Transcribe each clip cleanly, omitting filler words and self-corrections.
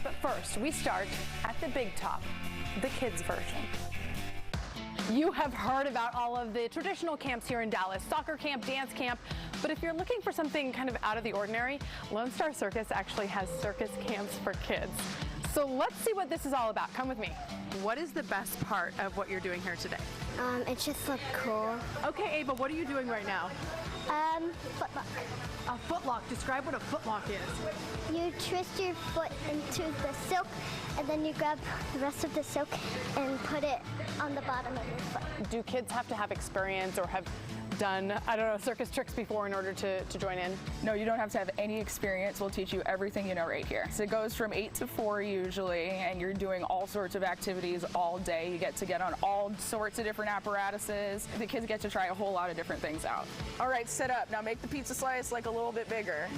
But first, we start at the big top, the kids version. You have heard about all of the traditional camps here in Dallas, soccer camp, dance camp, but if you're looking for something kind of out of the ordinary, Lone Star Circus actually has circus camps for kids. So let's see what this is all about. Come with me. What is the best part of what you're doing here today? It just looked cool. Okay, Ava, what are you doing right now? Footlock. A footlock. Describe what a footlock is. You twist your foot into the silk, and then you grab the rest of the silk and put it on the bottom of your foot. Do kids have to have experience or have done, I don't know, circus tricks before in order to join in? No, you don't have to have any experience. We'll teach you everything you know right here. So it goes from 8 to 4 usually, and you're doing all sorts of activities all day. You get on all sorts of different apparatuses. The kids get to try a whole lot of different things out. All right, sit up. Now make the pizza slice like a little bit bigger.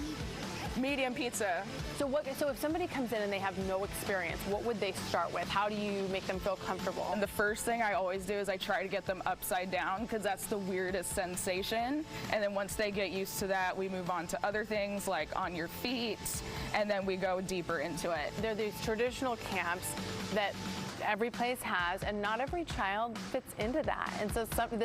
Medium pizza. So if somebody comes in and they have no experience, what would they start with? How do you make them feel comfortable? And the first thing I always do is I try to get them upside down because that's the weirdest sensation. And then once they get used to that, we move on to other things like on your feet, and then we go deeper into it. There are these traditional camps that every place has, and not every child fits into that. And so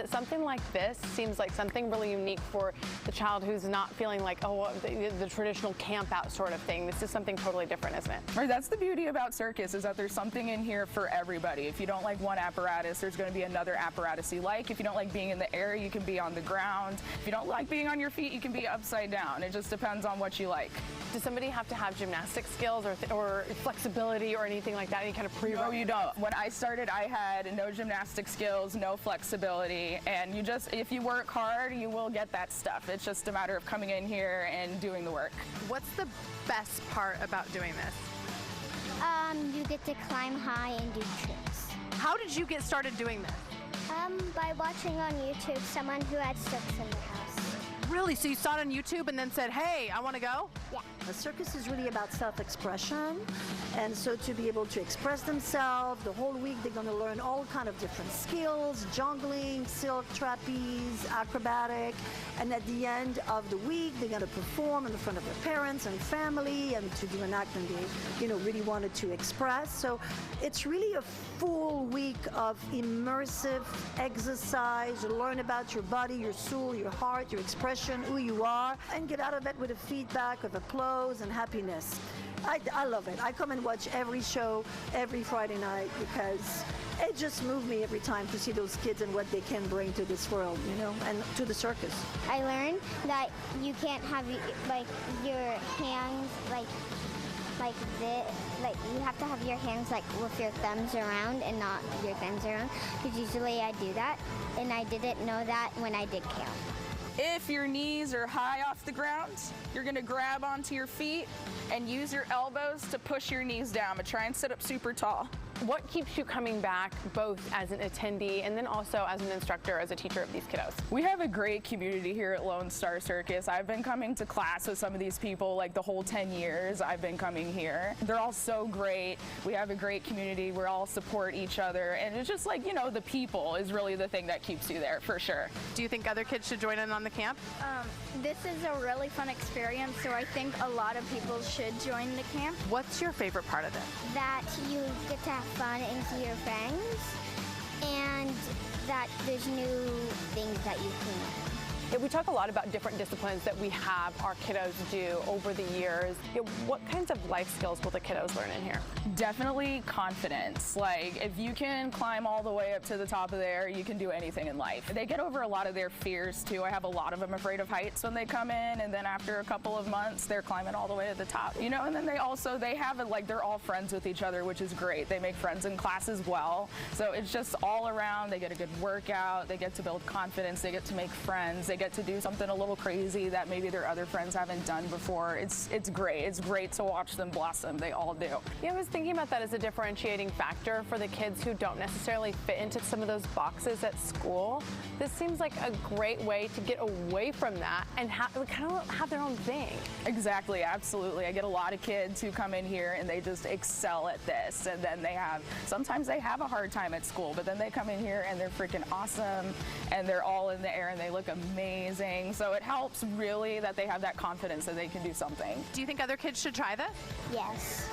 something like this seems like something really unique for the child who's not feeling like, oh, the traditional camp out sort of thing. This is something totally different, isn't it? Right, that's the beauty about circus, is that there's something in here for everybody. If you don't like one apparatus, there's going to be another apparatus you like. If you don't like being in the air, you can be on the ground. If you don't like being on your feet, you can be upside down. It just depends on what you like. Does somebody have to have gymnastic skills or flexibility or anything like that? Any kind of No, you don't. When I started, I had no gymnastic skills, no flexibility, and if you work hard, you will get that stuff. It's just a matter of coming in here and doing the work. What's the best part about doing this? You get to climb high and do tricks. How did you get started doing this? By watching on YouTube someone who had silks in their house. Really? So you saw it on YouTube and then said, hey, I want to go? Yeah. A circus is really about self-expression, and so to be able to express themselves, the whole week they're going to learn all kind of different skills, jongling, silk, trapeze, acrobatic, and at the end of the week they're going to perform in front of their parents and family and to do an act and they really wanted to express. So it's really a full week of immersive exercise. You learn about your body, your soul, your heart, your expression, who you are, and get out of it with a feedback of applause and happiness. I love it. I come and watch every show every Friday night because it just moved me every time to see those kids and what they can bring to this world, and to the circus. I learned that you can't have your hands like this. Like you have to have your hands with your thumbs around and not your thumbs around, because usually I do that, and I didn't know that when I did camp. If your knees are high off the ground, you're going to grab onto your feet and use your elbows to push your knees down, but try and sit up super tall. What keeps you coming back both as an attendee and then also as an instructor, as a teacher of these kiddos? We have a great community here at Lone Star Circus. I've been coming to class with some of these people like the whole 10 years I've been coming here. They're all so great. We have a great community. We all support each other. And it's just like, the people is really the thing that keeps you there for sure. Do you think other kids should join in on the camp? This is a really fun experience, so I think a lot of people should join the camp. What's your favorite part of it? That you get to have fun and see your friends, and that there's new things that you can learn. Yeah, we talk a lot about different disciplines that we have our kiddos do over the years. What kinds of life skills will the kiddos learn in here? Definitely confidence. Like, if you can climb all the way up to the top of there, you can do anything in life. They get over a lot of their fears too. I have a lot of them afraid of heights when they come in, and then after a couple of months, they're climbing all the way to the top. And then they have it they're all friends with each other, which is great. They make friends in class as well. So it's just all around. They get a good workout. They get to build confidence. They get to make friends. They get to do something a little crazy that maybe their other friends haven't done before. It's great. It's great to watch them blossom. They all do. Yeah, I was thinking about that as a differentiating factor for the kids who don't necessarily fit into some of those boxes at school. This seems like a great way to get away from that and kind of have their own thing. Exactly, absolutely. I get a lot of kids who come in here and they just excel at this, and then sometimes they have a hard time at school, but then they come in here and they're freaking awesome, and they're all in the air and they look amazing. So it helps really that they have that confidence that they can do something. Do you think other kids should try this? Yes.